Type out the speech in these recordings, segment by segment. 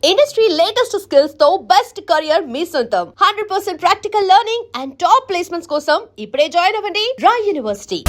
Industry latest skills తో best career మీ సొంతం 100% practical learning and top placements కోసం ఇప్పుడే జాయిన్ అవ్వండి రాయ్ యూనివర్సిటీ.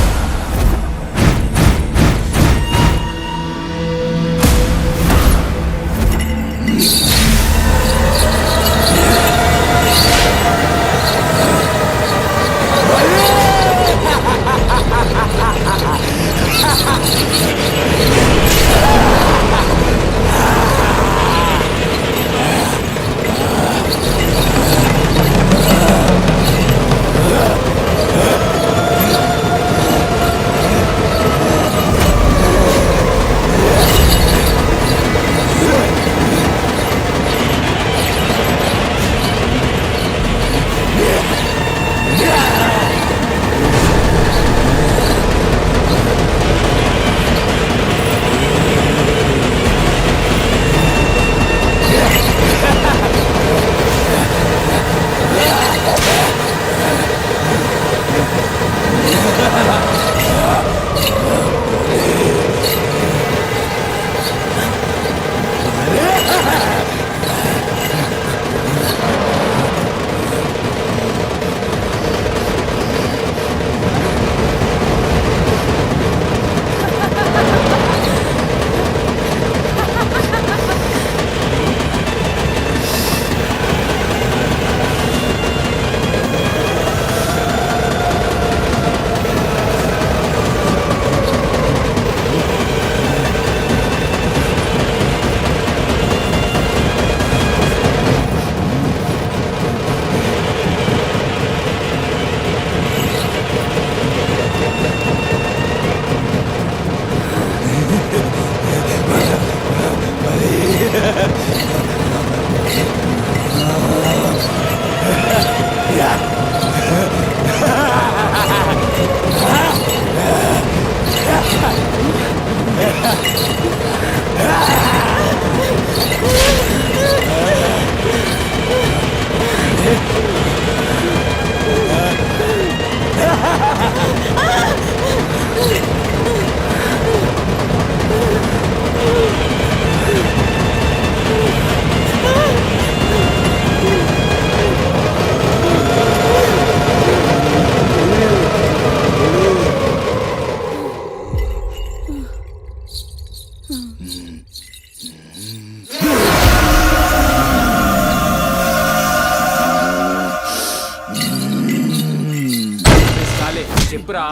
చెప్పురా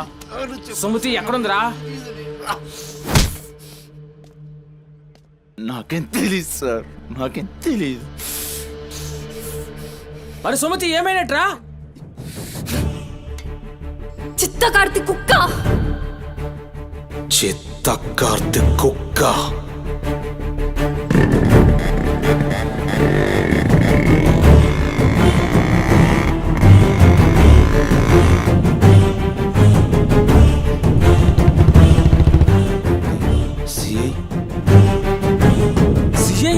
సుమతి ఎక్కడుందిరా? నాకేం తెలీదు సార్, నాకేం తెలీదు. మరి సుమతి ఏమైనట్రా? చిత్త కార్తీక్ కుక్క, చిత్త కార్తీక్ కుక్క.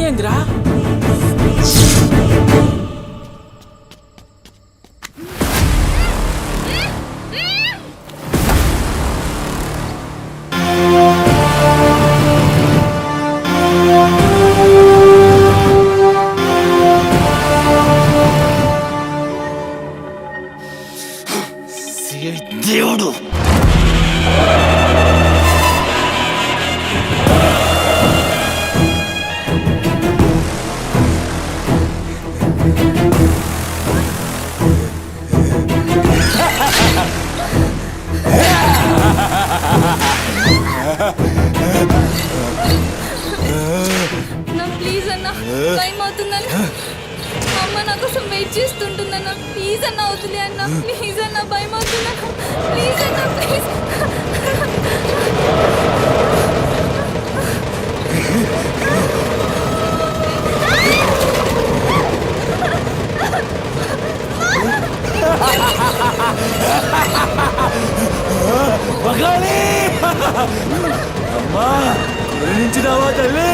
ఏంద్రా? దేవుడు ప్లీజ్ అన్న, టైం అవుతుందన్న. అమ్మ నా కోసం వెయిట్ చేస్తుంటుందన్న. ప్లీజ్ అన్న, వదిలే అన్న. ప్లీజ్ అన్న, భయం అవుతుందన్న. ప్లీజ్ అన్న, ప్లీజ్. అమ్మా గురించినావా తల్లి?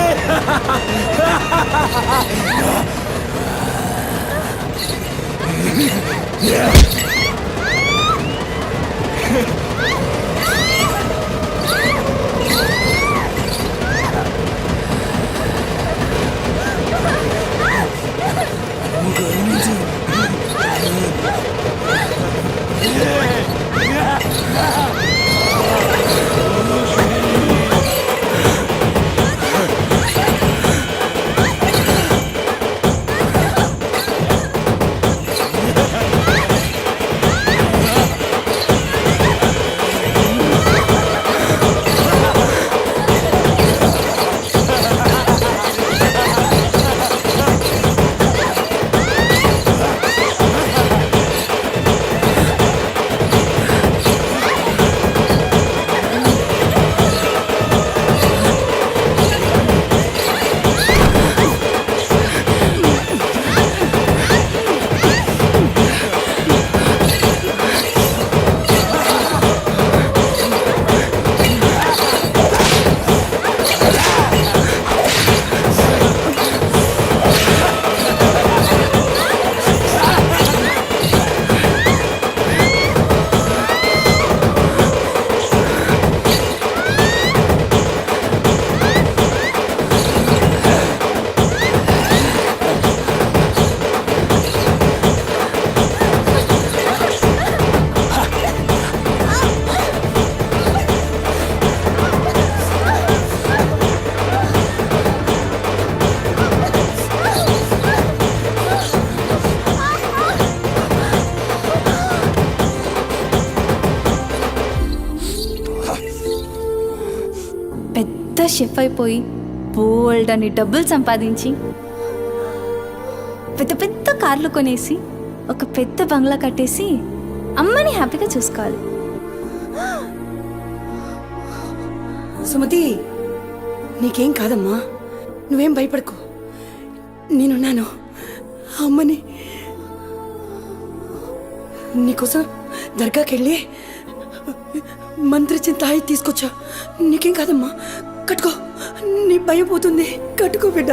షెఫ్ అయిపోయి బోల్డ్ అని డబ్బులు సంపాదించి పెద్ద పెద్ద కార్లు కొనేసి ఒక పెద్ద బంగ్లా కట్టేసి అమ్మని హ్యాపీగా చూసుకోవాలి. సుమతి, నీకేం కాదమ్మా, నువ్వేం భయపడకు, నేనున్నాను. అమ్మని నీకోసం దర్గాకెళ్ళి మంత్రిచ్చిన తాయి తీసుకొచ్చా. నీకేం కాదమ్మా, కట్టుకో, నీ భయం పోతుంది. కట్టుకో బిడ్డ.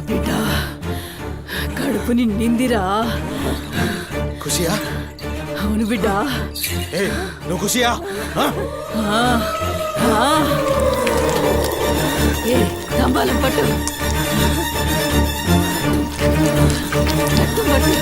బిడ్డ కడుపు నిండిందిరా. ఖుషియా? అవును బిడ్డ. ఏ నువ్వు ఖుషియా? ఏ తంబాలం పట్టు, పట్టు.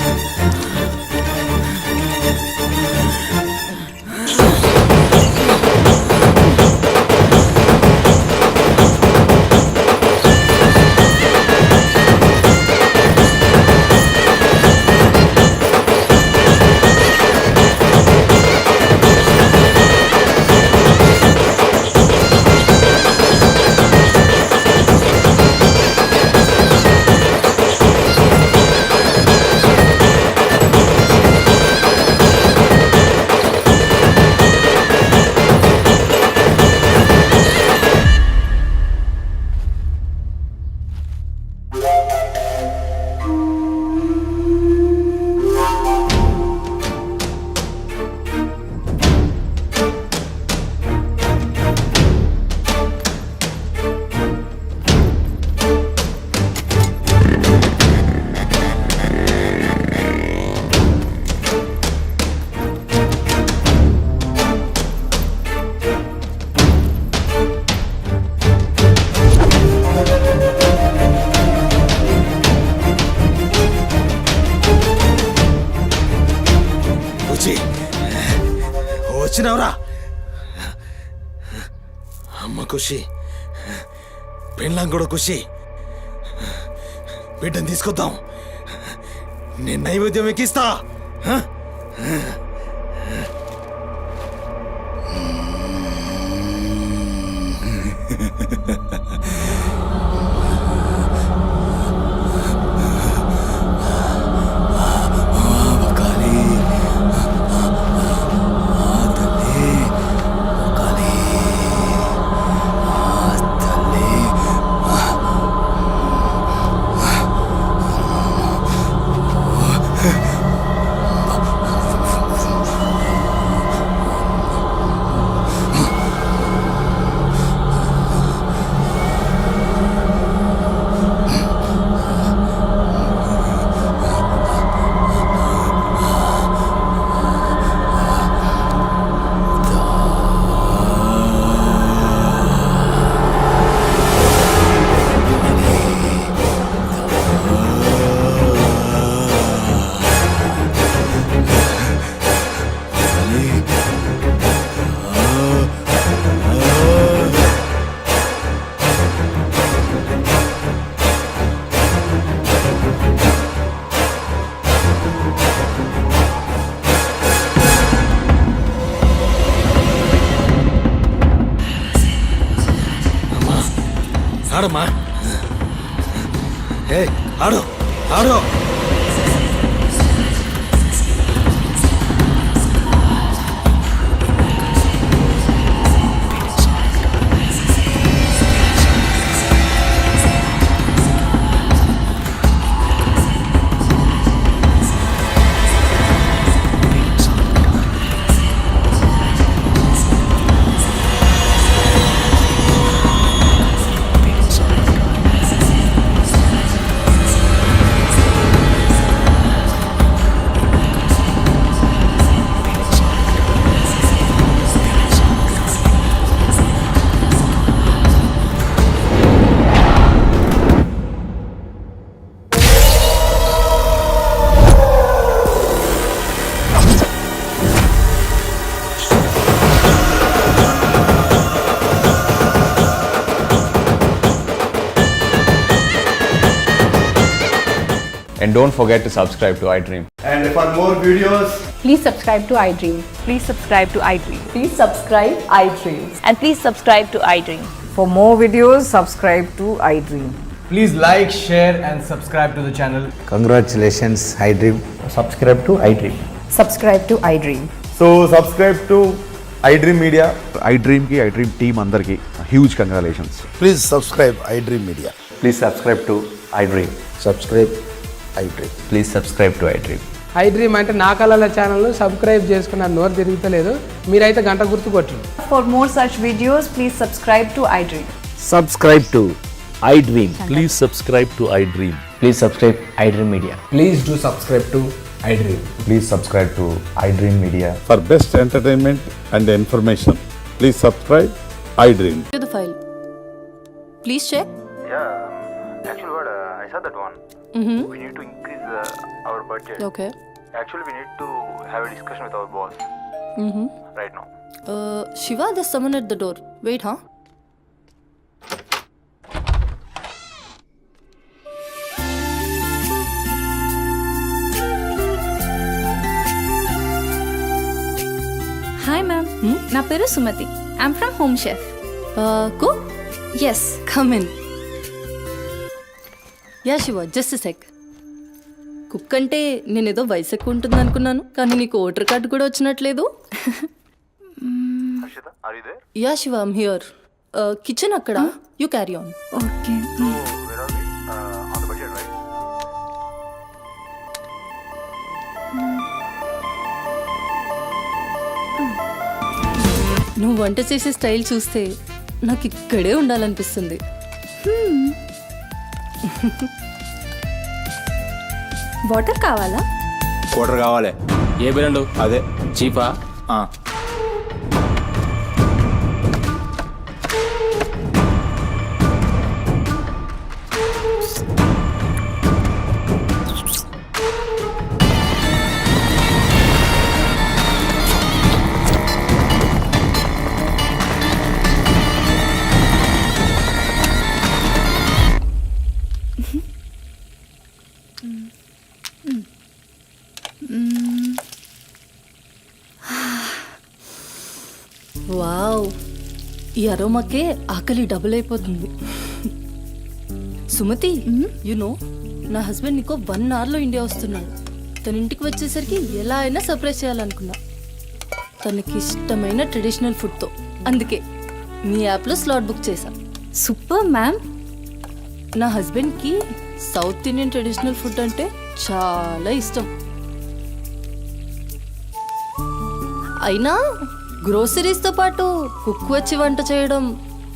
వచ్చినవరా? అమ్మ ఖుషి, పెళ్ళాం కూడా ఖుషి. బిడ్డను తీసుకొద్దాం, నేను నైవేద్యం ఎక్కిస్తా. ఆడమ్మా, ఏ ఆడు ఆడు. don't forget to subscribe to iDream. And for more videos, Please subscribe to iDream. Please subscribe to iDream. Please subscribe iDreams. And please subscribe to iDream. For more videos, subscribe to iDream. Please like, share and subscribe to the channel. Congratulations, iDream. Subscribe to iDream. Subscribe to iDream. so subscribe to iDream Media. iDream ki iDream team andarki huge congratulations. Please subscribe iDream Media. Please subscribe to iDream. Subscribe iDream. Please subscribe to iDream. iDream అంటే నా కళల ఛానల్ను subscribe చేసుకున్న నోరు తిరుగుతలేదు, మీరైతే గంట గుర్తు కొట్టండి. For more such videos, please subscribe to iDream. Subscribe to iDream. Please subscribe to iDream. Please subscribe iDream Media. Please do subscribe to iDream. Please subscribe to iDream Media. For best entertainment and information, please subscribe iDream. To the file. Please check. Yeah, actually what I saw that one. We need to increase our budget. Okay. Actually we need to have a discussion with our boss right now. Shiva, there's someone at the door. Wait, huh? Hi ma'am. నా పేరు Sumathi. I'm from Home Chef. Cook? Yes. Come in. యా Shiva, just sec. Cook అంటే నేనేదో వయసు ఎక్కువ ఉంటుంది అనుకున్నాను, కానీ నీకు ఓటర్ కార్డు కూడా వచ్చినట్లేదు. Harshita, are you there? Yeah Shiva, I'm here. Kitchen అక్కడ, you carry on. Okay. Where are we? On the budget, right? నువ్వు వంట చేసే స్టైల్ చూస్తే నాకు ఇక్కడే ఉండాలనిపిస్తుంది. వాటర్ కావాలా? Quarter కావాలి. ఏ బిరండు అదే. చీపా? వావ్, ఈ అరోమాకే ఆకలి డబుల్ అయిపోతుంది. సుమతి, నో నా హస్బెండ్ నీకో 1 అవర్లో ఇండియా వస్తున్నాడు. తన ఇంటికి వచ్చేసరికి ఎలా అయినా సర్ప్రైజ్ చేయాలనుకున్నా, తనకి ఇష్టమైన ట్రెడిషనల్ ఫుడ్తో. అందుకే మీ యాప్లో స్లాట్ బుక్ చేశా. Super ma'am. నా హస్బెండ్కి సౌత్ ఇండియన్ ట్రెడిషనల్ ఫుడ్ అంటే చాలా ఇష్టం. అయినా గ్రోసరీస్తో పాటు కుక్ వచ్చి వంట చేయడం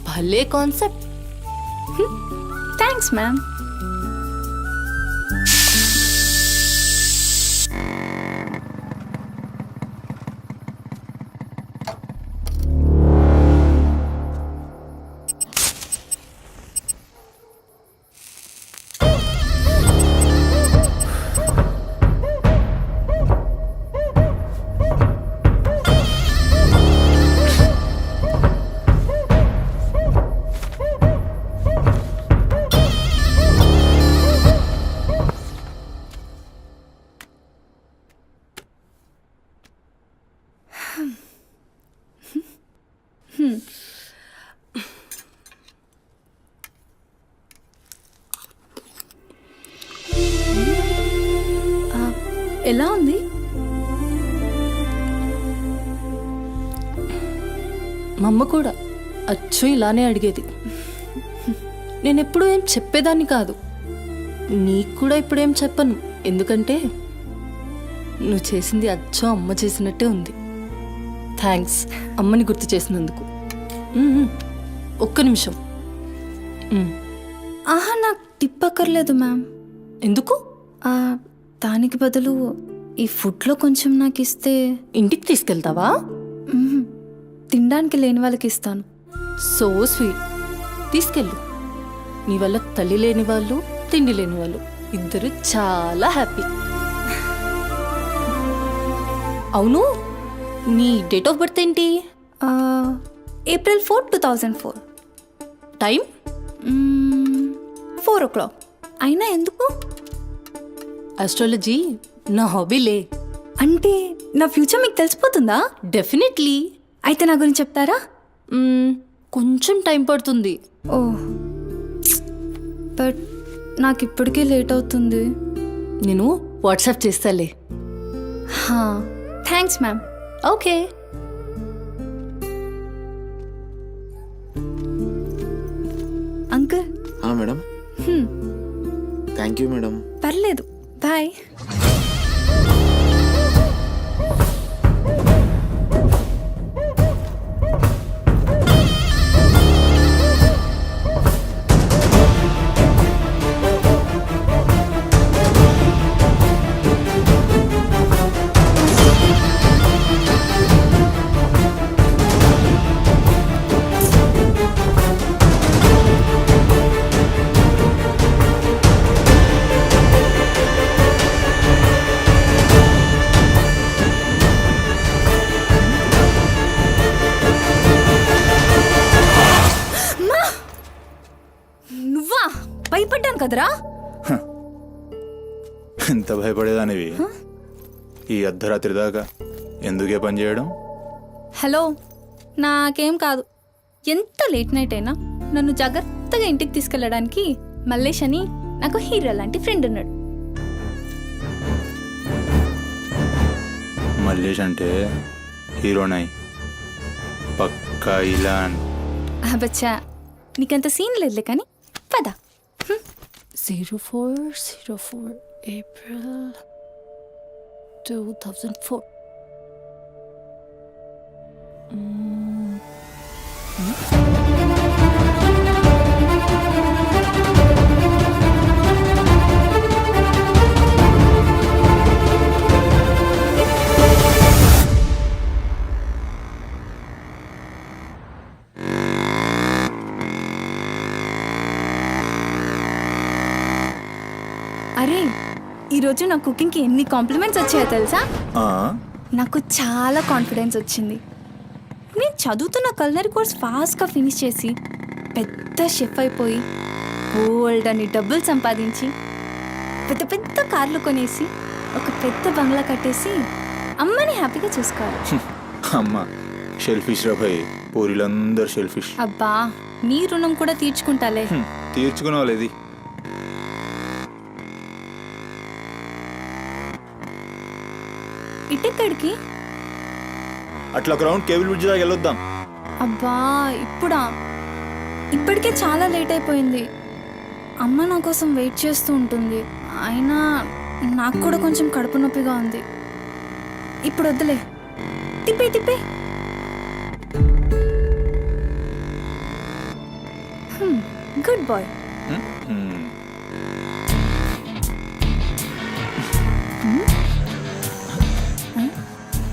భలే కాన్సెప్ట్. Thanks ma'am. ఎలా ఉంది? మా అమ్మ కూడా అచ్చు ఇలానే అడిగేది. నేనెప్పుడు ఏం చెప్పేదాన్ని కాదు, నీకు కూడా ఇప్పుడేం చెప్పను. ఎందుకంటే నువ్వు చేసింది అచ్చో అమ్మ చేసినట్టే ఉంది. థ్యాంక్స్ అమ్మని గుర్తు చేసినందుకు. ఒక్క నిమిషం. ఆహా, నాకు టిప్ అక్కర్లేదు మ్యామ్. ఎందుకు? దానికి బదులు ఈ ఫుడ్లో కొంచెం నాకు ఇస్తే. ఇంటికి తీసుకెళ్తావా? తినడానికి లేని వాళ్ళకి ఇస్తాను. So sweet. తీసుకెళ్ళు. నీ వల్ల తల్లి లేని వాళ్ళు, తిండి లేని వాళ్ళు ఇద్దరు చాలా హ్యాపీ. అవును, నీ డేట్ ఆఫ్ బర్త్ ఏంటి? April 4, 2004. టైం? 4 o'clock. అయినా ఎందుకు? ఆస్ట్రాలజీ నా హాబీలే. అంటే నా ఫ్యూచర్ మీకు తెలిసిపోతుందా? డెఫినెట్లీ. అయితే నా గురించి చెప్తారా? కొంచెం టైం పడుతుంది. ఓ బట్ నాకు ఇప్పటికే లేట్ అవుతుంది. నేను వాట్సాప్ చేస్తాలే. Thanks ma'am. Okay. Uncle. Madam. Thank you madam. పర్లేదు, బాయ్. నువ్వా? భయపడ్డాను కదరా. ఎంత భయపడేదానివి ఈ అర్ధరాత్రి దాకా ఎందుకే పని చేయడం? హలో, నాకేం కాదు. ఎంత లేట్ నైట్ అయినా నన్ను జాగ్రత్తగా ఇంటికి తీసుకెళ్ళడానికి మల్లేష్ అని నాకు హీరో లాంటి ఫ్రెండ్ ఉన్నాడు. మల్లేష్ అంటే హీరోనై పక్కా ఇలాన్. బచ్చా, నీకంత సీన్ లేదులే కానీ పద. 0404 April 2004. అరే, ఈరోజు నా కుకింగ్కి ఎన్ని కాంప్లిమెంట్స్ వచ్చాయో తెలుసా? నాకు చాలా కాన్ఫిడెన్స్ వచ్చింది. నేను చదువుతున్న కల్నరీ కోర్స్ ఫాస్ట్గా ఫినిష్ చేసి పెద్ద షెఫ్ అయిపోయి బోల్డ్ అని డబ్బులు సంపాదించి పెద్ద పెద్ద కార్లు కొనేసి ఒక పెద్ద బంగ్లా కట్టేసి అమ్మని హ్యాపీగా చూసుకోవాలి. అమ్మ షెల్ఫిష్ రా భయ్, పూరిలందరూ షెల్ఫిష్. అబ్బా, నీ రుణం కూడా తీర్చుకుంటాలే. తీర్చుకునేవాళ్ళేది. ఇటెక్కడికి? అట్లా గ్రౌండ్ కేబుల్ బ్రిడ్జ్ దాకా వెళ్ళొద్దాం. అబ్బా, ఇప్పుడా? ఇప్పటికే చాలా లేట్ అయిపోయింది. అమ్మ నా కోసం వెయిట్ చేస్తూ ఉంటుంది. అయినా నాకు కూడా కొంచెం కడుపు నొప్పిగా ఉంది. ఇప్పుడు వద్దులే, తిప్పే తిప్పే. Good boy.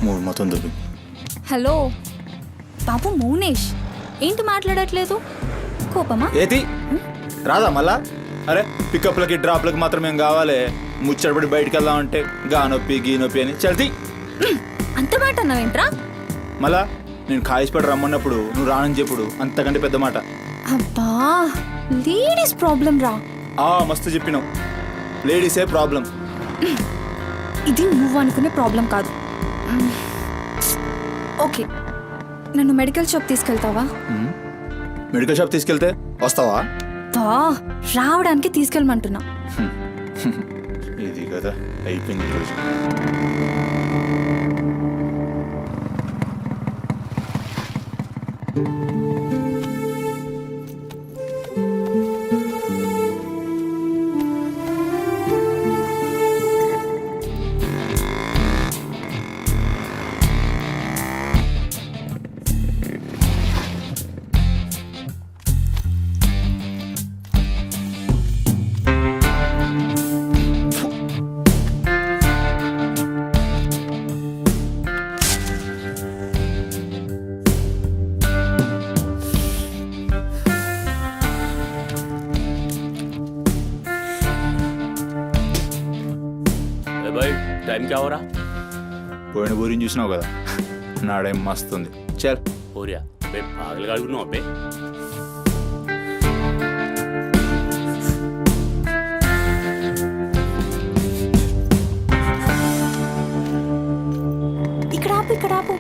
మూడు మొత్తం దుబ్బి. హలో బాబు మౌనేష్, ఏంటి మాట్లాడట్లేదు? కోపమా? ఏది రాదా మళ్ళా? అరే పికప్లకి డ్రాప్లకి మాత్రం ఏం కావాలి, ముచ్చటపడి బయటికి వెళ్దామంటే గా నొప్పి గీ నొప్పి అని చల్తీ. అంత మాట అన్నావేంట్రా? మళ్ళా నేను కాయిస్పడి రమ్మన్నప్పుడు నువ్వు రానని చెప్పుడు అంతకంటే పెద్ద మాట. అబ్బా, లేడీస్ ప్రాబ్లం రా. మస్తు చెప్పినావు, లేడీసే ప్రాబ్లం. ఇది నువ్వు అనుకునే ప్రాబ్లం కాదు. ఓకే, నన్ను మెడికల్ షాప్ తీసుకెళ్తావా? మెడికల్ షాప్ తీసుకెళ్తే వస్తావా? రావడానికి తీసుకెళ్ళమంటున్నా. ఇది కదా అయిపోయింది రోజు. टाइम क्या हो रहा? పోయిన బోరిని చూసినావు కదా, నాడేం మస్తుంది. చల్ हो रहा बे पागल गाड़ी नो बे. ఆపు ఇక్కడ ఆపు.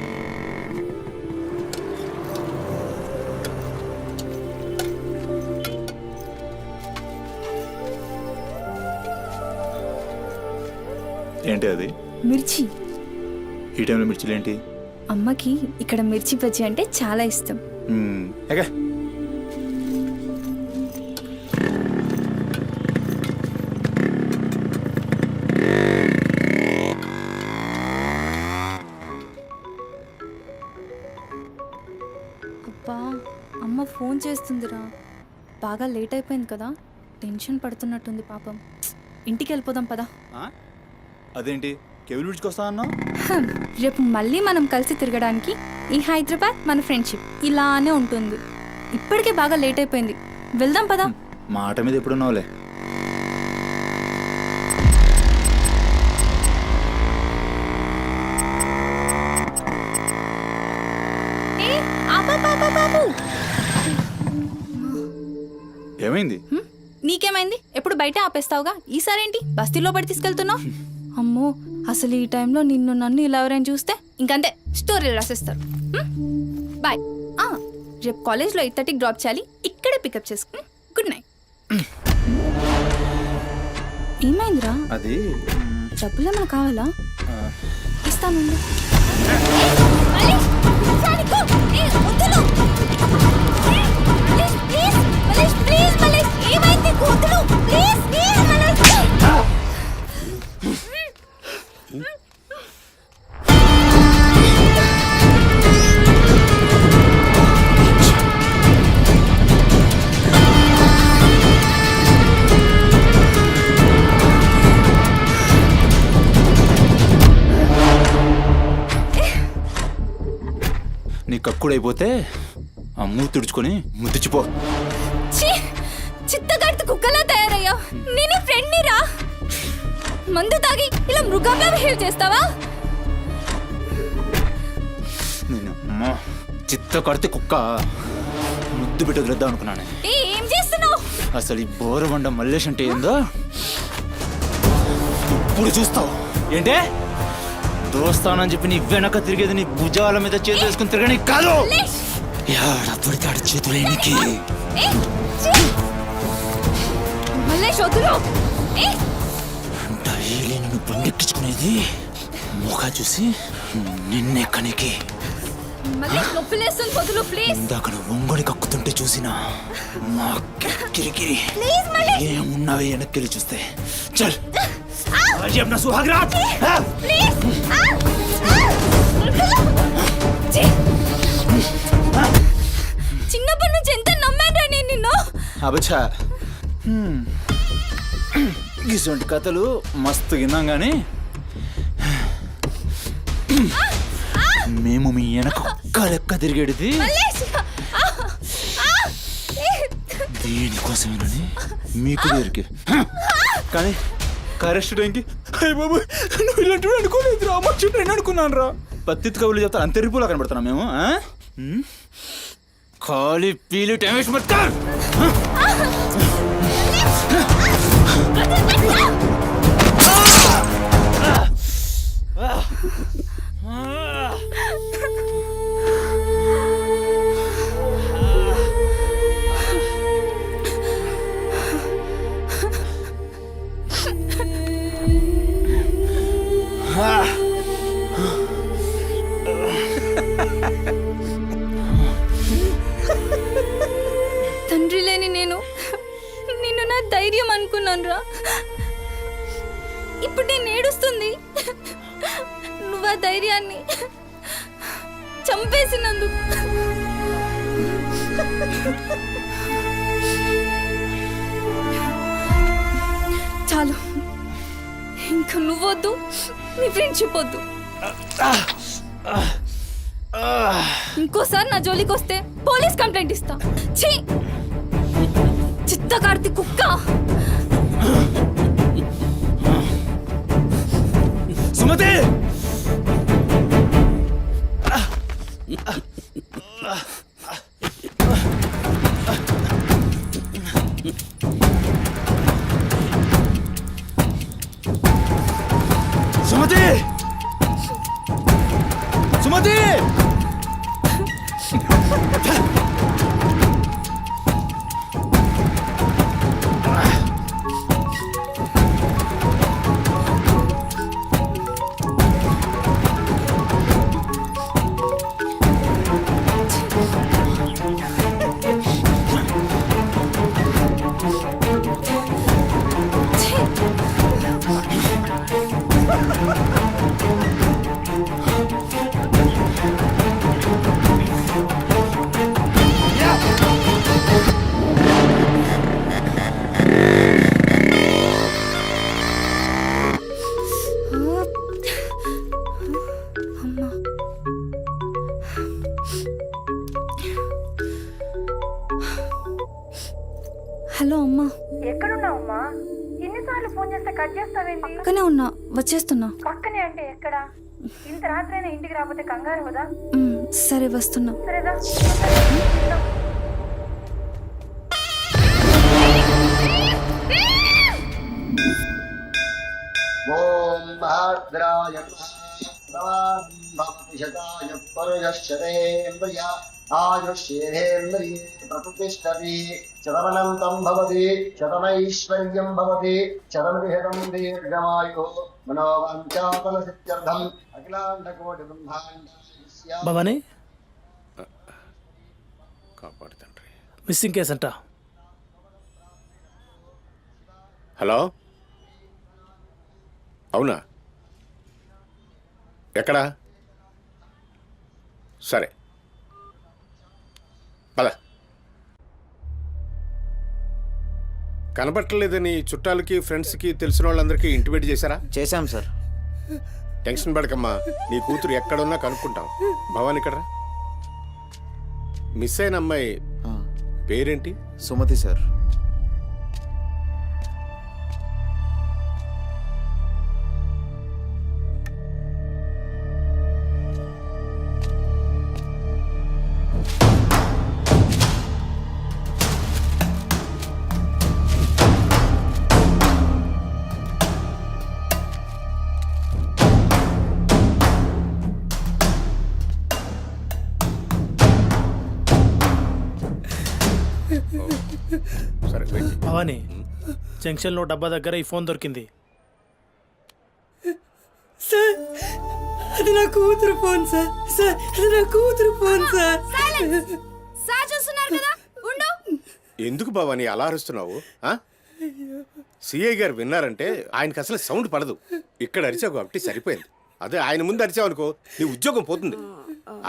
ఏంటి అది? మిర్చి. ఈ టైంలో మిర్చిలు ఏంటి? అమ్మకి ఇక్కడ మిర్చి బజ్జీ అంటే చాలా ఇష్టం. ఎగా అబ్బా అమ్మ ఫోన్ చేస్తుందిరా. బాగా లేట్ అయిపోయింది కదా, టెన్షన్ పడుతున్నట్టుంది పాపం. ఇంటికి వెళ్ళిపోదాం పదా. అదేంటి కేబుల్ విడిచుకొస్తా అన్నావు? రేపు మళ్ళీ మనం కలిసి తిరగడానికి ఈ హైదరాబాద్ మన ఫ్రెండ్షిప్ ఇలానే ఉంటుంది. ఇప్పటికే బాగా లేట్ అయిపోయింది, వెళ్దాం పదా. మాట మీద ఎప్పుడున్నావులే. ఏమైంది? నీకేమైంది? ఎప్పుడు బయట ఆపేస్తావుగా, ఈసారేంటి బస్తీలో పడి తీసుకెళ్తున్నావు? అమ్మో, అసలు ఈ టైంలో నిన్ను నన్ను ఇలా ఎవరైనా చూస్తే ఇంకంతే, స్టోరీలు రాసేస్తారు. బాయ్. రేపు కాలేజ్లో 8:30కి డ్రాప్ చేయాలి, ఇక్కడే పికప్ చేసుకుని. Good night. ఏమైందిరా? అది డబ్బులు ఏమైనా కావాలా? ఇస్తాను. నీ కక్కుడైపోతే ఆ మూతి తుడుచుకొని ముద్దుచిపో. చిత్తగడితే కుక్కలా తయారయ్యా. నేను ఫ్రెండ్ని రా. మందు తాగి ఇలా మృగంగా బిహేవ్ చేస్తావా? నేను చిత్త కడితే కుక్క ముద్దు పెట్టి వదిలేద్దాం అనుకున్నాను. ఏం చేస్తున్నావు? అసలు ఈ బోరబండ మల్లేష్ అంటే ఏందో ఇప్పుడు చూస్తావు. ఏంటే దోస్తానని చెప్పి నీ వెనక తిరిగేది నీ భుజాల మీద చేతులు వేసుకుని తిరగని కాదు. పడితే చేతులు ఎనికి డైలీ నిన్ను బండెక్కించుకునేది ముఖ చూసి నిన్నెక్కనికి. ఇందాక నువ్వు ఒంగొని కక్కుతుంటే చూసినా మా కిరికిరి ఏమున్నావే వెనక్కి చూస్తే. చల్ अपना सुहाग रात చిన్నప్పటి నుంచి ఎంత నమ్మాను నేను నిన్ను. అబచ్చా ఇటువంటి కథలు మస్తు విన్నాం కానీ మేము మీ వెనక ఒక్క లెక్క తిరిగేది దేనికోసమేనని మీకు దొరికి. కానీ కరెస్ట్ టైంకి అయ్య బాబు నువ్వు ఇలాంటి అనుకోలేదు రా, అమ్మ చుట్టూ అనుకున్నాను రా. పత్తిత్ కబుర్లు చెప్తాను అంత రిపులా కనబడుతున్నాం మేము. ఖాళీ పీలి టైం వేస్ట్ మత్ కర్. తండ్రి లేని నేను నిన్ను నా ధైర్యం అనుకున్నాను రా. ఇప్పుడు నేను ఏడుస్తుంది. నువ్వు ఆ ధైర్యాన్ని చంపేసినందుకు. చాలు, ఇంకా నువ్వొద్దు, నీ ఫ్రెండ్షిప్ వద్దు. ఇంకోసారి నా జోలికి వస్తే పోలీస్ కంప్లైంట్ ఇస్తా. ఛీ, చిత్తకార్తి కుక్క. సుమతి సుమతి సుమతి హలో అమ్మా, ఎక్కడున్నావమ్మా? ఎన్నిసార్లు ఫోన్ చేస్తే కట్ చేస్తావేంటి? పక్కనే ఉన్నా, వచ్చేస్తున్నా. పక్కనే అంటే ఎక్కడ? ఇంత రాత్రైనా ఇంటికి రాకపోతే కంగారు కదా? సరే వస్తున్నా. సరేదా? ఓం భద్రాయ శతాయ పరుషేంద్రియ ఆయుష్యేంద్రియే ప్రతిష్టతి శతమనంతం భవతి శతమైశ్వర్యం భవతి శతమిహితం దీర్ఘమాయు మనోవాంఛాఫల సిద్ధ్యర్థం అఖిలాండకోటి బ్రహ్మాండ భవానీ కాపాడు తండ్రి. మిస్సింగ్ కేసు అంట. హలో, అవునా? ఎక్కడా? సరే పద. కనబట్టలేదని చుట్టాలకి ఫ్రెండ్స్కి తెలిసిన వాళ్ళందరికీ ఇంటిమేట్ చేశారా? చేశాం సార్. టెన్షన్ పడకమ్మా, నీ కూతురు ఎక్కడున్నా కనుక్కుంటాం. భవాని ఇక్కడ మిస్ అయిన అమ్మాయి పేరేంటి? సుమతి సార్. సరే వెయిట్. భవానీ, జంక్షన్లో డబ్బా దగ్గర ఈ ఫోన్ దొరికింది. సార్ అది నా కూతురు ఫోన్ సార్. సార్ అది నా కూతురు ఫోన్ సార్. సార్ చూస్తున్నారు కదా, ఉండు. ఎందుకు భవాని అలా అరుస్తున్నావు? సిఐ గారు విన్నారంటే ఆయనకి అసలు సౌండ్ పడదు. ఇక్కడ అరిచావు కాబట్టి సరిపోయింది. అదే ఆయన ముందు అరిచావు అనుకో, నీ ఉద్యోగం పోతుంది.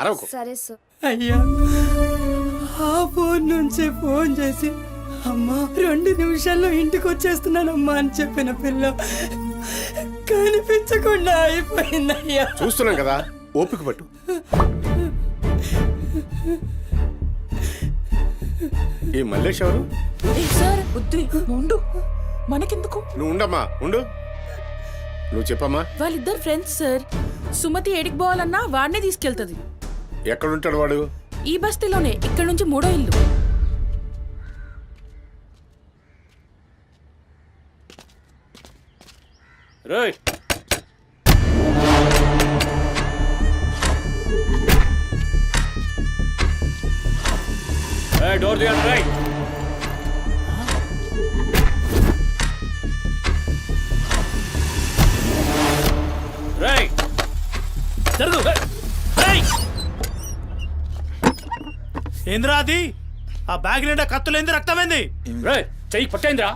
అరవకు. సరే సార్. అయ్యా, ఆ ఫోన్ నుంచి ఫోన్ చేసి అమ్మా 2 నిమిషాల్లో ఇంటికి వచ్చేస్తున్నానమ్మా అని చెప్పిన పిల్ల కనిపించకుండా అయిపోయిందయ్యా. చూస్తున్నాం కదా, ఓపిక పట్టు. ఈ మల్లేష్ ఎవరు? సార్ ఉండు, మనకెందుకు? నువ్వు ఉండమ్మా, ఉండు. నువ్వు చెప్పమ్మా. వాళ్ళిద్దరు ఫ్రెండ్స్ సార్. సుమతి ఏడికి పోవాలన్నా వాడినే తీసుకెళ్తుంది. ఎక్కడుంటాడు వాడు? ఈ బస్తీలోనే, ఇక్కడ నుంచి 3వ ఇల్లు. రేయ్, డోర్ దిగండి. రైట్, రైట్, జరుగు. ఏంద్రా అది? ఆ బ్యాగ్ నిండా కత్తులేంది, రక్తమైంది. రేయ్, చెయ్యి పట్టేంద్రా.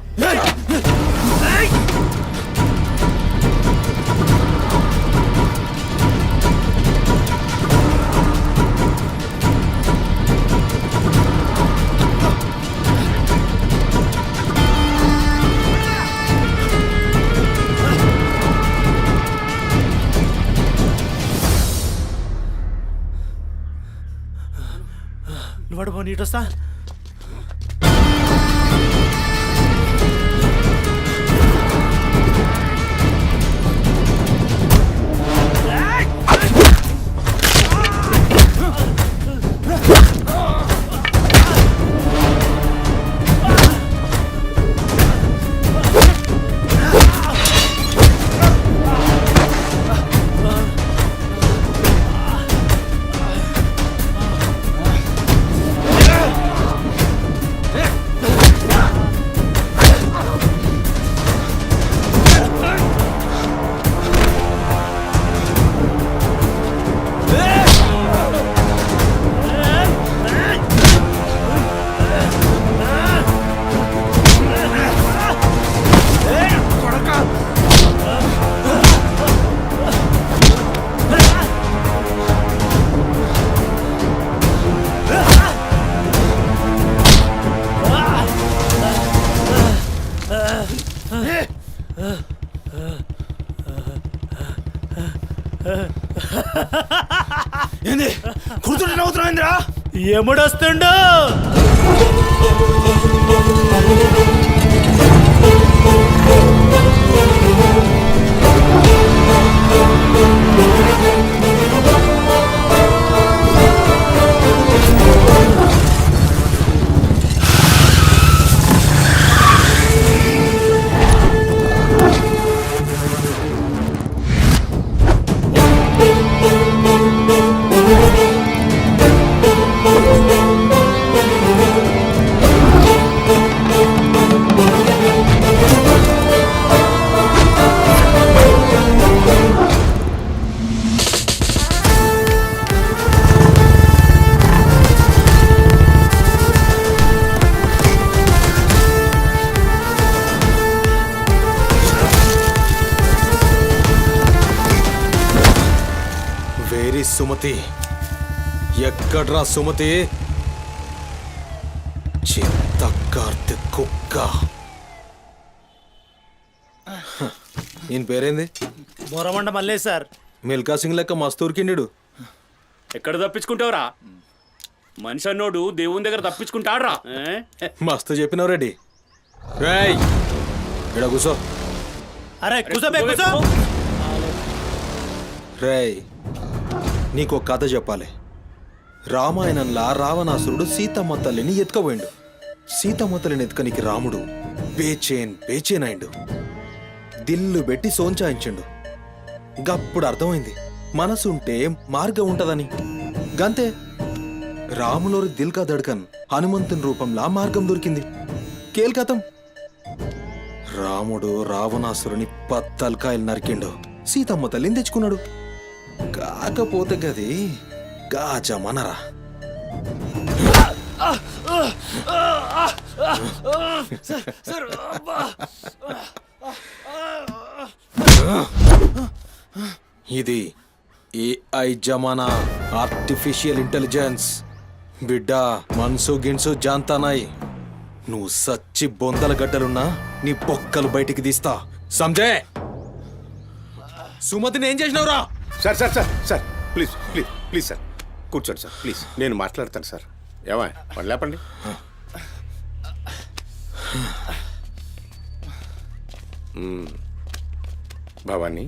నువ్వు నీటొస్తా. ఏంది కూర్చుంటే నవ్వుతున్నాయిందిరా ఎముడొస్తుండు వేరి సుమతి ఎక్కడ్రా సుమతి చిత్తకార్తె కుక్క ఈయన పేరేంది బొరమండ మళ్ళీ సార్ మిల్కా సింగ్ లెక్క మస్తూరికిండు ఎక్కడ తప్పించుకుంటావురా మనిషి అన్నోడు దేవుని దగ్గర తప్పించుకుంటాడ్రా మస్తు చెప్పినావు రెడ్డి రేయ్ ఇక్కడ కూసో అరే కూసోబే కూసో రేయ్ నీకు ఒక కథ చెప్పాలి రామాయణంలా రావణాసురుడు సీతమ్మ తల్లిని ఎత్తుకపోయిండు సీతమ్మ తల్లిని ఎత్తుకనికి రాముడు బేచేన్ అయిండు దిల్లు పెట్టి సోంచాయించిండు గప్పుడు అర్థమైంది మనసుంటే మార్గం ఉంటదని గంతే రాములోరి దిల్ కా దడ్కన్ హనుమంతుని రూపంలా మార్గం దొరికింది కేల్కతం రాముడు రావణాసురుని పత్తల్కాయలు నరికిండు సీతమ్మ తల్లిని తెచ్చుకున్నాడు కాకపోతే గది గాజమనరా ఇది ఏఐ జమానా ఆర్టిఫిషియల్ ఇంటెలిజెన్స్ బిడ్డ మనసు గిన్సు జాంతానాయ్ నువ్వు సచ్చి బొందల గడ్డలున్నా నీ పొక్కలు బయటికి తీస్తా సంజయ్ సుమతిని ఏం చేసినావురా sir sir sir sir please please please sir కూర్చోండి సార్ ప్లీజ్ నేను మాట్లాడతాను సార్ ఏమా పని లేపండి భవానీ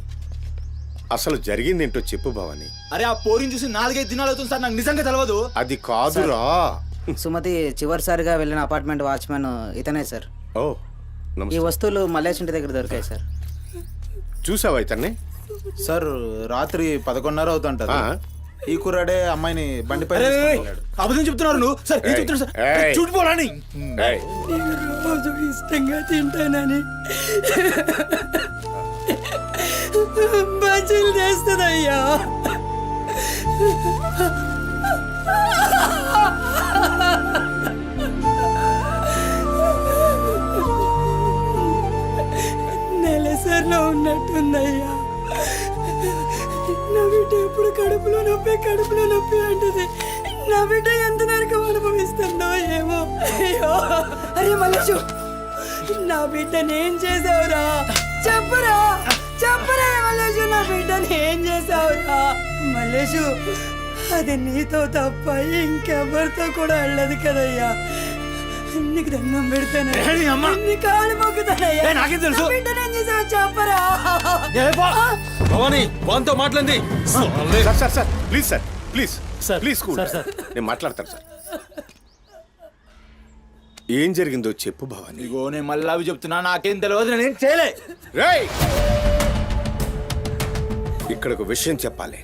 అసలు జరిగిందేంటో చెప్పు భవానీ అరే ఆ పోరిని చూసి 4-5 దినాలు అవుతుంది సార్ నాకు నిజంగా తెలియదు అది కాదురా సుమతి చివరిసారిగా వెళ్ళిన అపార్ట్మెంట్ వాచ్మెన్ ఇతనే సార్ ఓ ఈ నమస్తే వస్తువులు మల్లేష్ ఇంటి దగ్గర దొరికాయి సార్ చూసావా ఇతన్ని సార్ రాత్రి 11:30 అవుతుంటది ఈ కుర్రాడే అమ్మాయిని బండిపై అబద్ధం చెప్తున్నారు నువ్వు సార్ ఏం చెప్తున్నారు సార్ ఏయ్. చూడిపోవాలని ఏయ్, రోజు ఇష్టంగా తింటానని బజ్జీలు చేస్తుందయ్యా నెలసరిలో ఉన్నట్టుందయ్యా నా బిడ్డ ఎప్పుడు కడుపులో నొప్పి అంటది నా బిడ్డ ఎంత నరకం అనుభవిస్తుందో ఏమో అయ్యో అరే మల్లేషు నా బిడ్డని ఏం చేసావురా చెప్పరా మల్లేషు నా బిడ్డని ఏం చేసావురా మల్లేషు అది నీతో తప్ప ఇంకెవరితో కూడా వెళ్ళదు కదయ్యా నీకు దండం పెడతానయ్యా నీ కాళ్ళు మొక్కుతానయ్యా నాకేం తెలుసు బిడ్డని ఏం చేసావు చెప్పరా భవానీ వాంతో మాట్లాడింది sir sir sir please sir please sir, please cool sir, sir. నేను మాట్లాడతాను సార్ ఏం జరిగిందో చెప్పు భవానీ ఇగో నేను మళ్ళీ అవి చెప్తున్నా నాకేం తెలియదు నేను చేయలే రేయ్ ఇక్కడ ఒక విషయం చెప్పాలి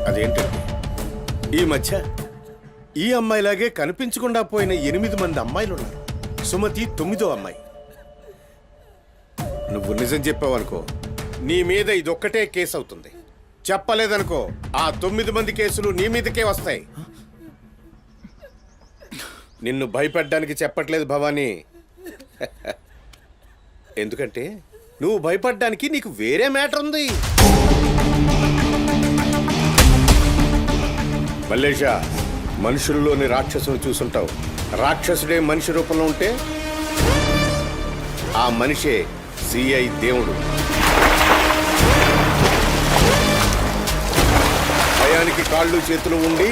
అదేంటంటే ఈ మధ్య ఈ అమ్మాయిలాగే కనిపించకుండా పోయిన 8 మంది అమ్మాయిలు ఉన్నారు సుమతి 9వ అమ్మాయి నువ్వు నిజం చెప్పావనుకో నీ మీద ఇదొక్కటే కేసు అవుతుంది చెప్పలేదనుకో ఆ 9 మంది కేసులు నీ మీదకే వస్తాయి నిన్ను భయపడ్డానికి చెప్పట్లేదు భవానీ ఎందుకంటే నువ్వు భయపడ్డానికి నీకు వేరే మ్యాటర్ ఉంది మల్లేషా మనుషుల్లోని రాక్షసుని చూసుంటావు రాక్షసుడే మనిషి రూపంలో ఉంటే ఆ మనిషే సిఐ దేవుడు విగ్రహానికి కాళ్ళు చేతులు ఉండి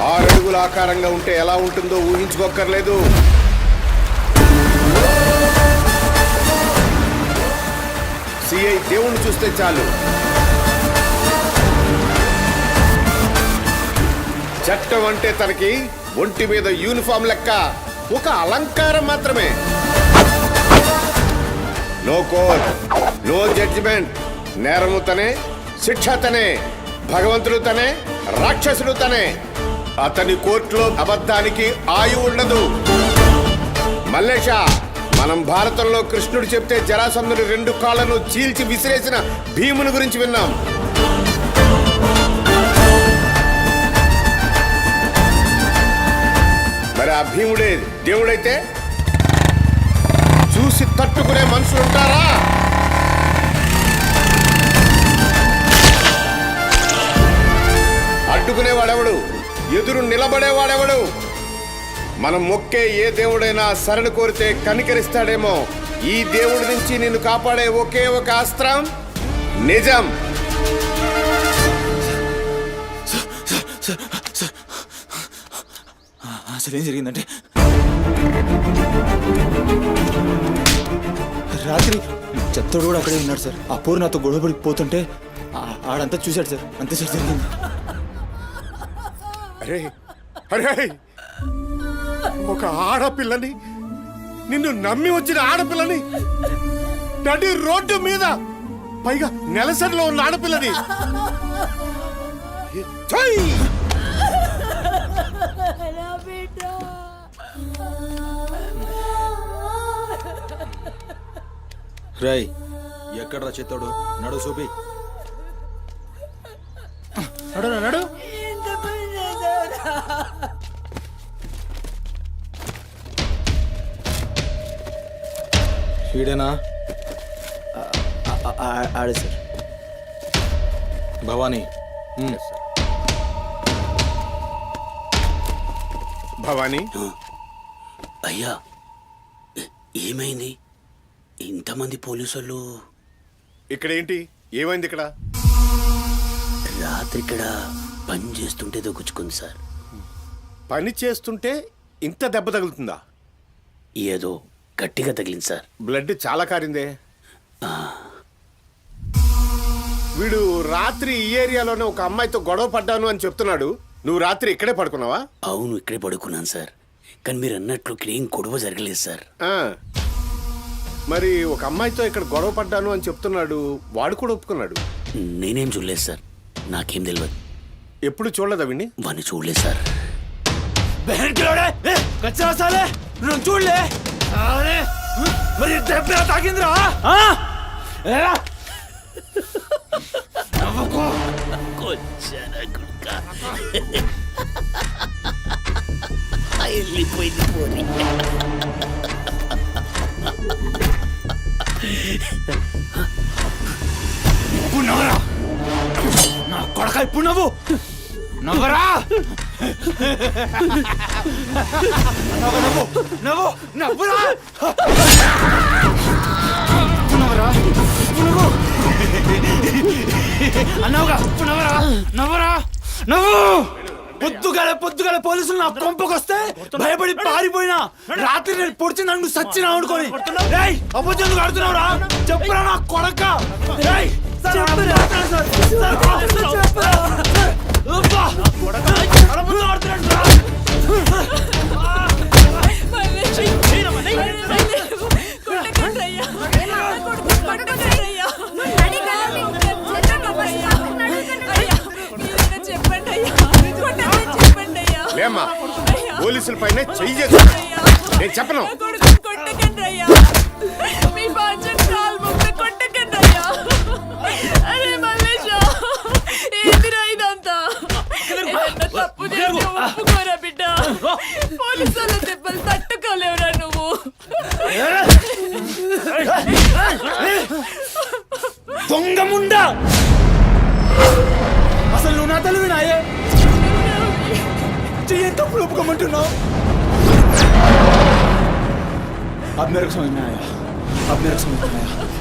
6 అడుగుల ఆకారంగా ఉంటే ఎలా ఉంటుందో ఊహించుకోక్కర్లేదు. సిఐ దేవుణ్ణి చూస్తే చాలు చట్టం అంటే తనకి ఒంటి మీద యూనిఫామ్ లెక్క ఒక అలంకారం మాత్రమే. No court, no judgement. నేరము తనే, శిక్ష తనే, భగవంతుడు తనే, రాక్షసుడు తనే. అతని కోర్టులో అబద్ధానికి ఆయువు ఉండదు. మల్లేష, మనం భారతంలో కృష్ణుడు చెప్తే జరాసంధుడి 2 కాళ్లను చీల్చి విసిరేసిన భీముని గురించి విన్నాం. మరి ఆ భీముడే దేవుడైతే చూసి తట్టుకునే మనుషులు ఉంటారా? అడ్డుకునేవాడెవడు? ఎదురు నిలబడేవాడెవడు? మనం మొక్కే ఏ దేవుడైనా శరణు కోరితే కనికరిస్తాడేమో. ఈ దేవుడి నుంచి నిన్ను కాపాడే ఒకే ఒక అస్త్రం నిజం. అసలు ఏం జరిగిందంటే రాత్రి చెత్తోడు కూడా అక్కడే ఉన్నాడు సార్. ఆ పోరు నాతో గొడవపడి పోతుంటే ఆడంతా చూశాడు సార్. అంతే సార్ జరిగింది. అరే అరే, ఒక ఆడపిల్లని, నిన్ను నమ్మి వచ్చిన ఆడపిల్లని నడి రోడ్డు మీద, పైగా నెలసరిలో ఉన్న ఆడపిల్లని ఛై! రాయ్ ఎక్కడ్రా చెత్తోడు? నడు చూపి. నడు నడు. వీడేనా? ఆడే సార్. భవానీ. భవానీ, అయ్యా ఏమైంది? ఇంతమంది పోలీసులు ఇక్కడ ఏంటి? ఏమైంది ఇక్కడ? రాత్రి ఇక్కడ పని చేస్తుంటే దొక్కుచుకుంది సార్. పని చేస్తుంటే ఇంత దెబ్బ తగులుతుందా? ఏదో గట్టిగా తగిలింది సార్. బ్లడ్ చాలా కారిందే. వీడు రాత్రి ఈ ఏరియాలోనే ఒక అమ్మాయితో గొడవ పడ్డాను అని చెప్తున్నాడు. నువ్వు రాత్రి ఇక్కడే పడుకున్నావా? అవును, ఇక్కడే పడుకున్నాను సార్. కానీ మీరు అన్నట్లు ఇక్కడ ఏం గొడవ జరగలేదు సార్. మరి ఒక అమ్మాయితో ఇక్కడ గొడవ పడ్డాను అని చెప్తున్నాడు, వాడు కూడా ఒప్పుకున్నాడు. నేనేం చూడలేదు సార్, నాకేం తెలియదు. ఎప్పుడు చూడలేదా విని? వాడిని చూడలేదు సార్. చూడలే మరి దెబ్బ తాకిందిరా? వెళ్ళిపోయింది పోనీ. ఇప్పుడు నవ్వరా నా కొడక, ఇప్పుడు నవ్వు నవ్వరా. నవ్వు నవ్వు నవ్వురా. నవ్వరా నువ్వు అన్నావుగా. ఇప్పుడు నవ్వరా నవ్వరా నవ్వు. పొద్దుగాల పోలీసులు నా కొంపకొస్తే భయపడి పారిపోయినా, రాత్రి నేను పొడిచి నన్ను సచ్చినా అనుకోని అబద్ధం ఆడుతున్నావురా. చెప్పురా నా కొడక. లేమ్మా, పోలీసుల పైన చెయ్యి. నేను చెప్పను. పోలీసుల దెబ్బలు తట్టుకోలేవురా నువ్వు. దొంగముండా, అసలు నువ్వు నా తల్లివి నాయే. చెయ్యి తప్పులు ఒప్పుకోమంటున్నావు.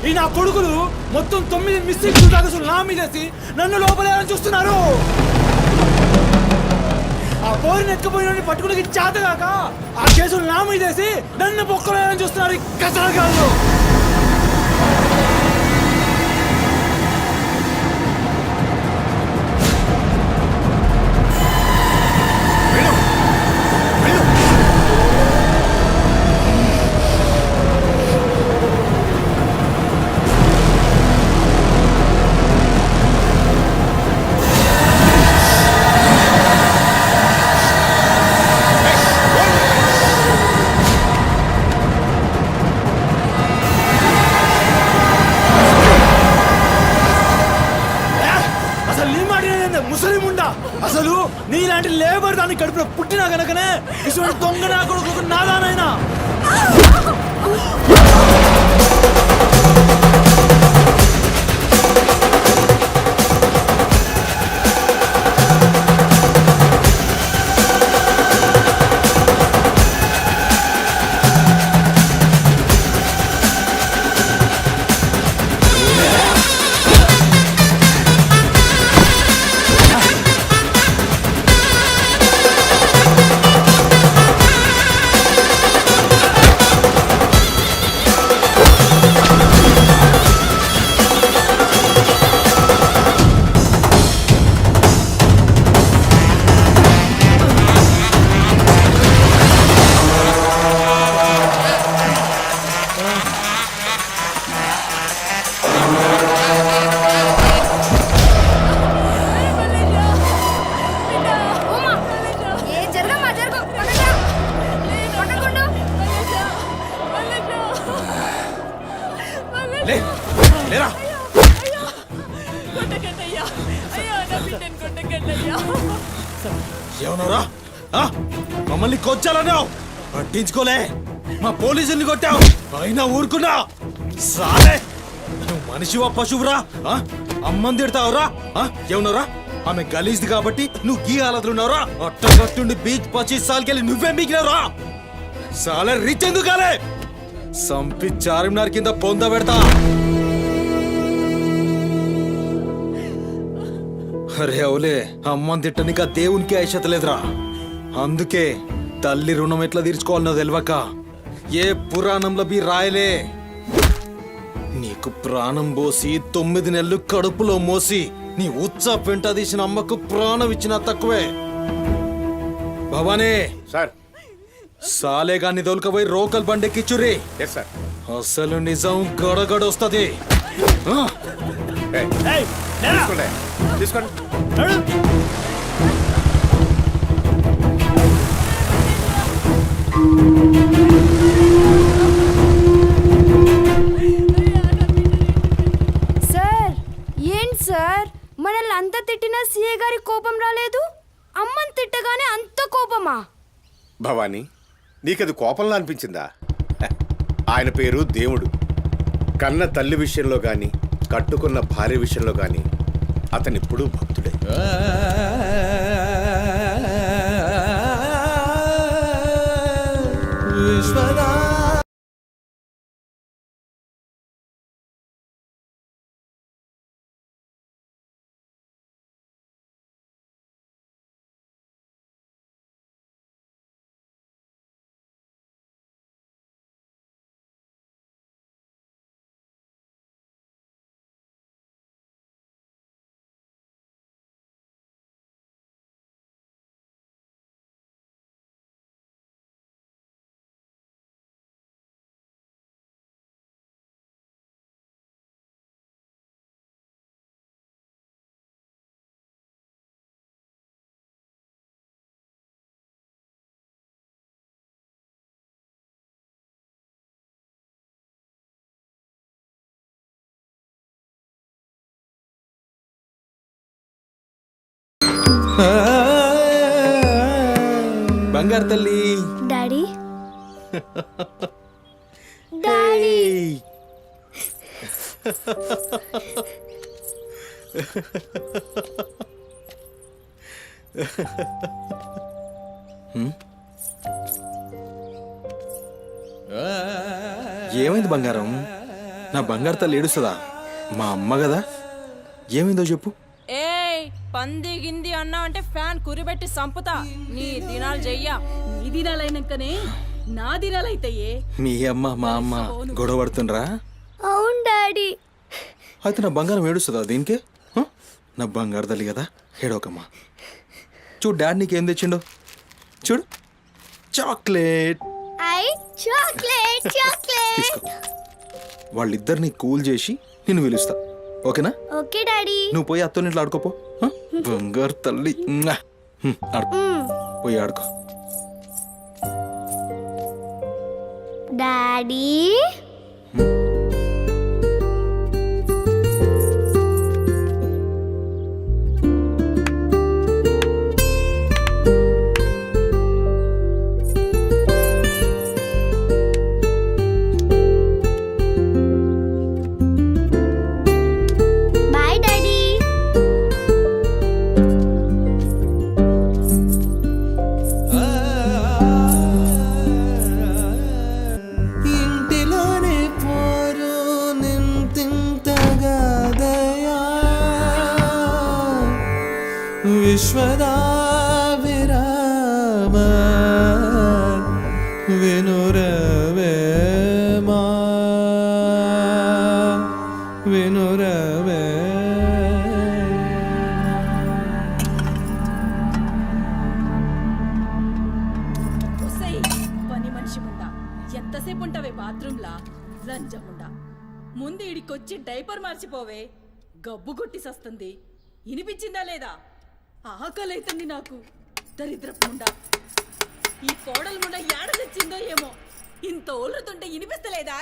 ఈ నా కొడుకులు మొత్తం 9 మిస్టేక్స్ నా మీదేసి నన్ను లోపలేదని చూస్తున్నారు. ఎవరిని ఎత్తుకుపోయిన పట్టుకుని చేతగాక ఆ కేసులు నా మీదేసి నన్ను పొక్కలేదని చూస్తున్నారు ఈ కసరగాళ్ళు. అసలు నీలాంటి లేబర్ దాన్ని కడుపులో పుట్టినా గనకనే ఇటువంటి దొంగ నా కొడుకు నాదానైనా. ఏమన్నారా? మమ్మల్ని కొచ్చాలన్నావు, పట్టించుకోలే. మా పోలీసుల్ని కొట్టావు, అయినా ఊరుకున్నా. సాలే నువ్వు మనిషివా పశువురా? అమ్మని తిడతావురా? ఏమన్నారా? ఆమె గలీజ్ది కాబట్టి నువ్వు గీ హాలతులు ఉన్నావురా? అట్టగట్టుండి బీచ్ 25 సార్కెళ్ళి నువ్వే మిగిలినవురా? సాలే రిచ్ ఎందుకు కాలే? సంపి చార్మినార్ కింద పొంద పెడతా. అరే అవులే, అమ్మని తిట్టనిక దేవునికి ఐషత లేదురా. అందుకే తల్లి రుణం ఎట్లా తీర్చుకోవాలనో తెలియక ఏ పురాణంలో బి రాయలే. నీకు ప్రాణం పోసి 9 నెలలు కడుపులో మోసి నీ ఉచ్చ పెంట తీసిన అమ్మకు ప్రాణం ఇచ్చినా తక్కువే. భవానీ సార్, సాలేగాన్ని తోలుకపోయి రోకల్ బండెక్కిచ్చురి. సార్ అసలు నిజం గడగడొస్తుంది. తీసుకోండి. సార్ ఏంటి సార్, మనల్ని అంత తిట్టినా సీఏ గారి కోపం రాలేదు, అమ్మని తిట్టగానే అంత కోపమా? భవానీ, నీకది కోపంలా అనిపించిందా? ఆయన పేరు దేవుడు. కన్న తల్లి విషయంలో గాని, కట్టుకున్న భార్య విషయంలో గాని అతనిప్పుడు భక్తుడే. బంగారు తల్లి. డాడీ డాడీ ఏమైంది బంగారం? నా బంగారు తల్లి ఏడుస్తుందా? మా అమ్మ కదా, ఏమైందో చెప్పు. పంది గింది అన్నా అంటే ఫ్యాన్ కురిబెట్టి సంపుతా. నీ దినాలు చెయ్యా. నీ దినాలైనాకనే నా దినాలైతాయే. మీ అమ్మ మా అమ్మ గొడవ పడుతుండ్రా? అవును డాడీ. అయితే నా బంగారం ఏడుస్తుందా దీనికే? నా బంగారు తల్లి కదా, ఏడోకమ్మా. చూడు డాడీ నీకేం తెచ్చిండో చూడు. చాక్లెట్ తీసుకో. వాళ్ళిద్దరిని కూల్ చేసి నిన్ను పిలుస్తా, ఓకేనా? Okay daddy. నువ్వు పోయి అత్తోనింట్లో ఆడుకోపో. బంగారు తల్లి ఆడుకో, పోయి ఆడుకో. డాడీ విశ్వదా విరామ వినురవేమా వినురవే. పని మనిషి ముండా ఎంతసేపు ఉంటావే బాత్రూంలా? లంజముండా, ముందు ఇడికొచ్చి డైపర్ మార్చిపోవే. గబ్బు కొట్టి సస్తుంది. వినిపించిందా లేదా? ఆకలైతుంది నాకు. దరిద్రపుండా, ఈ కోడల ముండ ఏడ తెచ్చిందో ఏమో. ఇంత ఓలుతుంటే వినిపిస్తలేదా?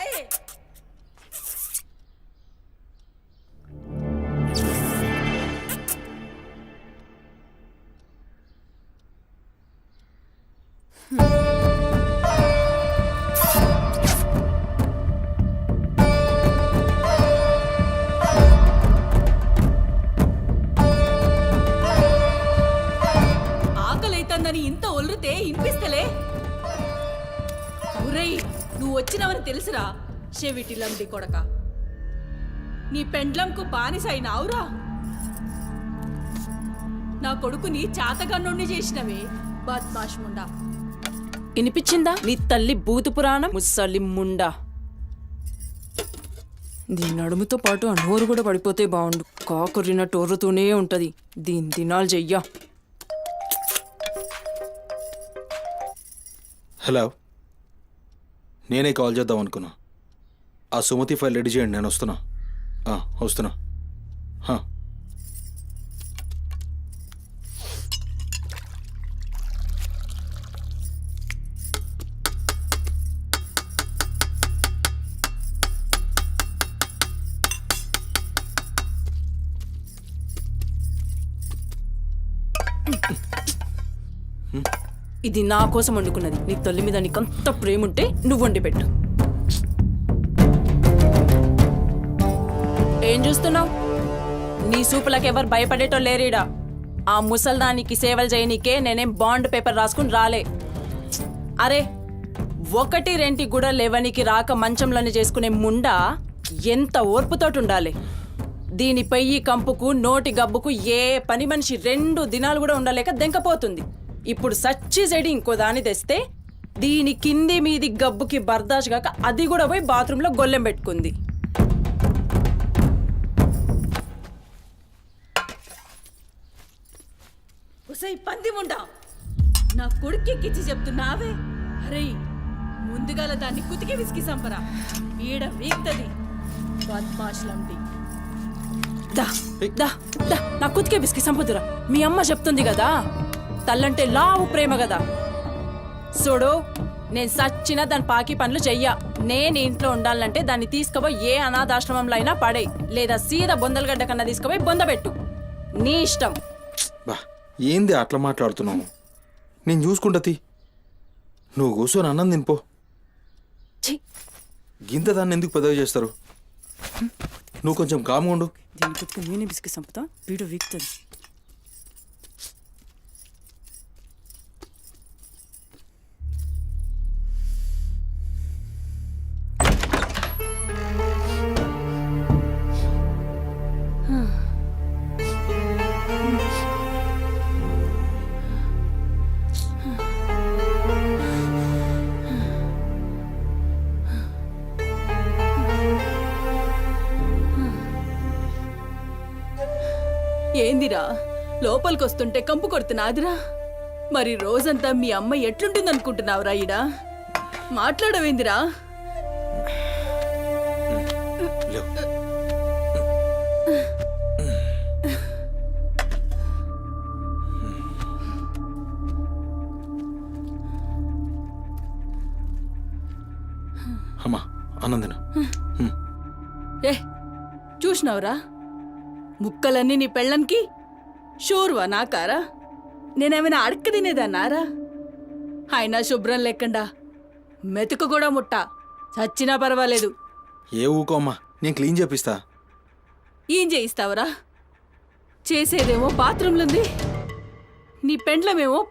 ఆకలైతుందని ఇంత ఒల్లుతే వినిపిస్తలే? ఒరేయ్, నువ్వు వచ్చినవని తెలుసురా చెవిటిలండి కొడక. నీ పెండ్లంకు బానిసైనావురా. నా కొడుకుని చాతగన్నుణ్ణి చేసినవే బద్మాష్ ముండా. వినిపించిందా నీ తల్లి భూత పురాణం? ముసలి ముండా, దీని నడుముతో పాటు ఆ నోరు కూడా పడిపోతే బాగుండు. కాకురినట్టు ఒర్రుతూనే ఉంటది. దీని దినాలు చెయ్యా. హలో, నేనే కాల్ చేద్దాం అనుకున్నా. ఆ సుమతి ఫైల్ రెడీ చేయండి, నేను వస్తున్నా. వస్తున్నా. ఇది నా కోసం వండుకున్నది. నీ తల్లి మీద నీకంత ప్రేమ ఉంటే నువ్వు వండి పెట్టు. ఏం చూస్తున్నావు? నీ సూపులకు ఎవరు భయపడేటో లేరీడా. ఆ ముసల్దానికి సేవలు చేయనీకే నేనేం బాండ్ పేపర్ రాసుకుని రాలే. అరే, 1-2 కూడా లేవనికి రాక మంచంలోనే చేసుకునే ముండా ఎంత ఓర్పుతోటి ఉండాలి. దీనిపై ఈ కంపుకు నోటి గబ్బుకు ఏ పని మనిషి 2 దినాలు కూడా ఉండలేక దెంకపోతుంది. ఇప్పుడు సచ్చి చెడి ఇంకో దాన్ని తెస్తే దీని కింది మీది గబ్బుకి బర్దాష్ గాక అది కూడా పోయి బాత్రూంలో గొల్లెం పెట్టుకుంది. పంది ముండా, నా కొడుకెక్కిచ్చి చెప్తున్నావే? అరే, ముందుగాల దాన్ని కుతికి విసికి సంపరా. ఈడ వీక్తది బద్మాష్లంటి. నా కుతికే విసికి సంపుదురా. మీ అమ్మ చెప్తుంది కదా, తల్లంటే లావు ప్రేమ కదా. చూడు, నేను సచ్చిన దాని పాకి పనులు చెయ్యా. నేను ఇంట్లో ఉండాలంటే దాన్ని తీసుకుపోయి ఏ అనాథాశ్రమంలో అయినా పడే, లేదా సీదా బొందలగడ్డ కన్నా తీసుకుపోయి బొందబెట్టు. నీ ఇష్టం. ఏంది అట్లా మాట్లాడుతున్నావు? నేను చూసుకుంటా. నువ్వు కూర్చొని అన్నం తినిపో. గింత దాన్ని ఎందుకు పెద్దగా చేస్తారు? నువ్వు కొంచెం కామ్గా ఉండు. దీని కుతికి నేనే బిస్కి సంపుతా. వీడు వీక్తుంది. ఏందిరా లోపలికి వస్తుంటే కంపు కొడుతున్నాదిరా? మరి రోజంతా మీ అమ్మ ఎట్లుంటుంది అనుకుంటున్నావురా? ఈడ మాట్లాడవేందిరా? లేవు. అమ్మా ఆనందన ఏ చూసినావురా? ముక్కలన్నీ నీ పెళ్ళన్కి షోర్వా నాకారా? నేనేమైనా అడక్క తినేదన్నారా? అయినా శుభ్రం లేకుండా మెతుకు కూడా ముట్ట చచ్చినా పర్వాలేదు. ఏ ఊకో అమ్మా, నేను క్లీన్ చేపిస్తా. ఏం చేయిస్తావురా? చేసేదేమో బాత్రూంలుంది, నీ పెండ్లమేమో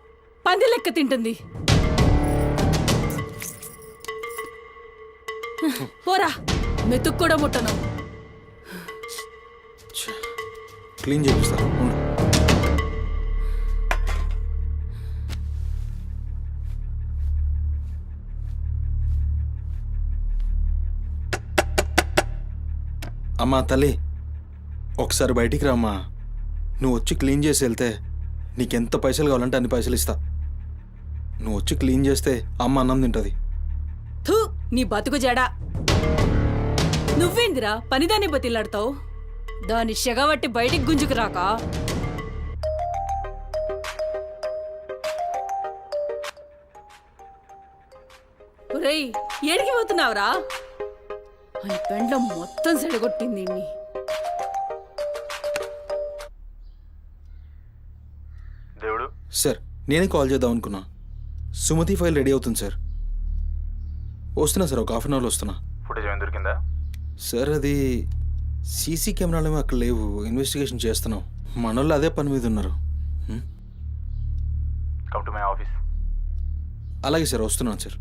పంది లెక్క తింటుంది. పోరా, మెతుకు కూడా ముట్టను. క్లీన్ చేపిస్తా ఉండు. అమ్మా తల్లి, ఒకసారి బయటికి రామ్మా. నువ్వు వచ్చి క్లీన్ చేసి వెళ్తే నీకెంత పైసలు కావాలంటే అన్ని పైసలు ఇస్తా. నువ్వు వచ్చి క్లీన్ చేస్తే అమ్మ అన్నం తింటుంది. థూ, నీ బతుకు జడా. నువ్వేందిరా పనిదాన్ని బతిలాడతావు? దాని షెగబట్టి బయటికి గుంజుకు రాక. ఒరేయ్, ఏడికి పోతున్నావురా? అని పెండ్లం మొత్తం సెడగొట్టింది. దేవుడు సార్, నేనే కాల్ చేద్దాం అనుకున్నా. సుమతి ఫైల్ రెడీ అవుతుంది సార్. వస్తున్నా సార్, ఒక హాఫ్ అన్ అవర్లో వస్తున్నా. ఫుటేజ్ ఏమైనా దొరికిందా? సార్ అది సీసీ కెమెరాలేమో అక్కడ లేవు, ఇన్వెస్టిగేషన్ చేస్తున్నాం. మనోళ్ళు అదే పని మీద ఉన్నారు. Come to my office. అలాగే సార్, వస్తున్నాను సార్.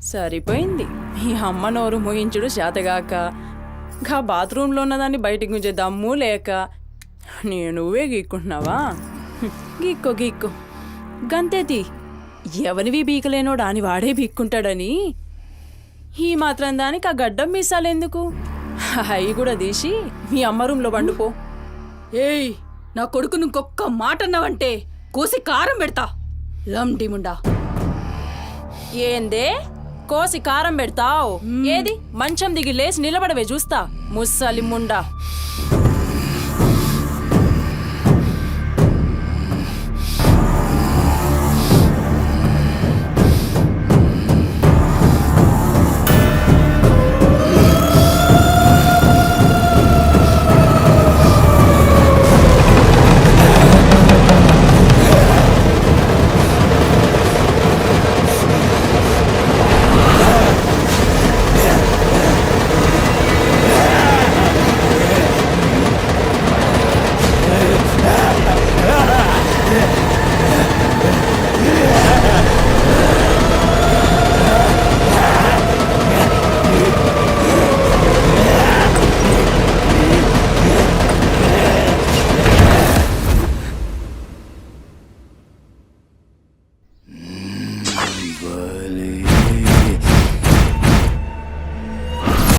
సరిపోయింది. ఈ అమ్మ నోరు మోయించుడు చేతగాక, గా బాత్రూంలో ఉన్నదాన్ని బయటికి గుంజే దమ్ము లేక నువ్వే గీక్కుంటున్నావా? గీక్కో గీక్కో, గంతేతి. ఎవరివి బీకలేనోడు అని వాడే బీక్కుంటాడని ఈ మాత్రం దానికి ఆ గడ్డం మీసాలెందుకు? అవి కూడా తీసి మీ అమ్మ రూంలో పండుకో. ఏయ్, నా కొడుకు ఇంకొక్క మాట అన్నావంటే కోసి కారం పెడతా. లండిముండా. ఏందే కోసి కారం పెడతావు? ఏది మంచం దిగి లేచి నిలబడవే చూస్తా, ముస్సలి ముండా.